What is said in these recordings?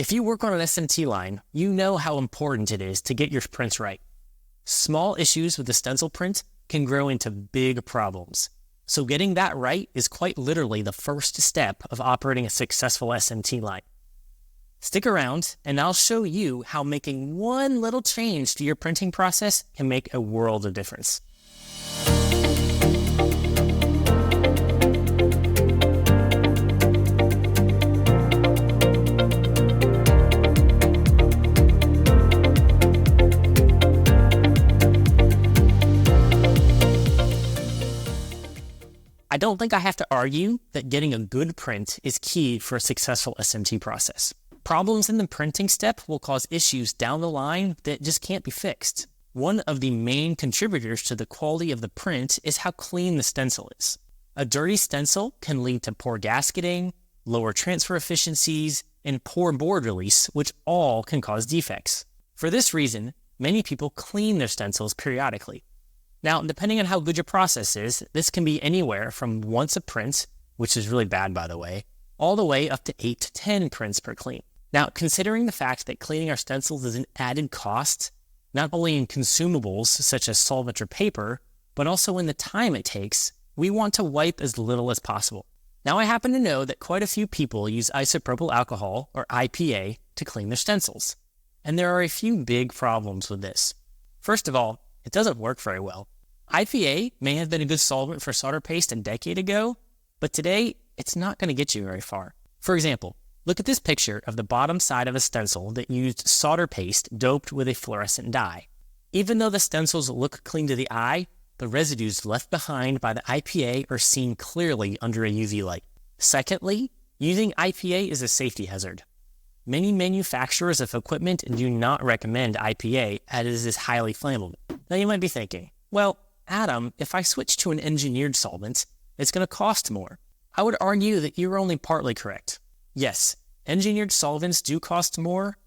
If you work on an SMT line, you know how important it is to get your prints right. Small issues with the stencil print can grow into big problems. So getting that right is quite literally the first step of operating a successful SMT line. Stick around and I'll show you how making one little change to your printing process can make a world of difference. I don't think I have to argue that getting a good print is key for a successful SMT process. Problems in the printing step will cause issues down the line that just can't be fixed. One of the main contributors to the quality of the print is how clean the stencil is. A dirty stencil can lead to poor gasketing, lower transfer efficiencies, and poor board release, which all can cause defects. For this reason, many people clean their stencils periodically. Now, depending on how good your process is, this can be anywhere from once a print, which is really bad by the way, all the way up to 8 to 10 prints per clean. Now, considering the fact that cleaning our stencils is an added cost, not only in consumables such as solvent or paper, but also in the time it takes, we want to wipe as little as possible. Now, I happen to know that quite a few people use isopropyl alcohol, or IPA, to clean their stencils. And there are a few big problems with this. First of all, it doesn't work very well. IPA may have been a good solvent for solder paste a decade ago, but today it's not going to get you very far. For example, look at this picture of the bottom side of a stencil that used solder paste doped with a fluorescent dye. Even though the stencils look clean to the eye, the residues left behind by the IPA are seen clearly under a UV light. Secondly, using IPA is a safety hazard. Many manufacturers of equipment do not recommend IPA as it is highly flammable. Now you might be thinking, well, Adam, if I switch to an engineered solvent, it's going to cost more. I would argue that you're only partly correct. Yes, engineered solvents do cost more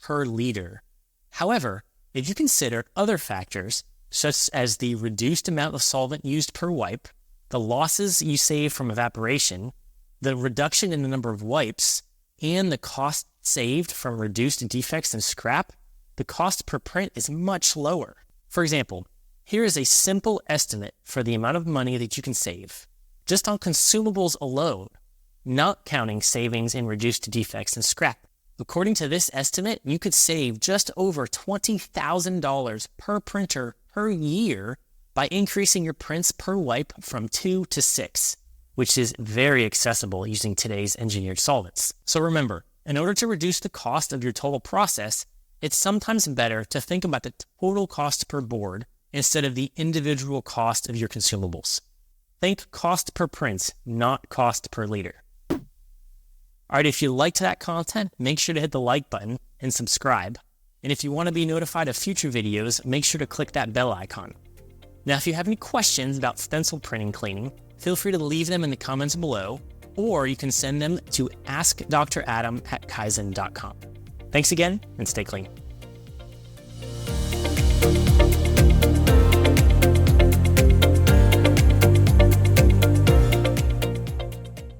per liter. However, if you consider other factors, such as the reduced amount of solvent used per wipe, the losses you save from evaporation, the reduction in the number of wipes, and the cost saved from reduced defects and scrap, the cost per print is much lower. For example, here is a simple estimate for the amount of money that you can save, just on consumables alone, not counting savings in reduced defects and scrap. According to this estimate, you could save just over $20,000 per printer per year by increasing your prints per wipe from 2 to 6, which is very accessible using today's engineered solvents. So remember, in order to reduce the cost of your total process, it's sometimes better to think about the total cost per board instead of the individual cost of your consumables. Think cost per print, not cost per liter. All right, if you liked that content, make sure to hit the like button and subscribe. And if you want to be notified of future videos, make sure to click that bell icon. Now, if you have any questions about stencil printing cleaning, feel free to leave them in the comments below, or you can send them to AskDrAdam@KYZEN.com. Thanks again, and stay clean.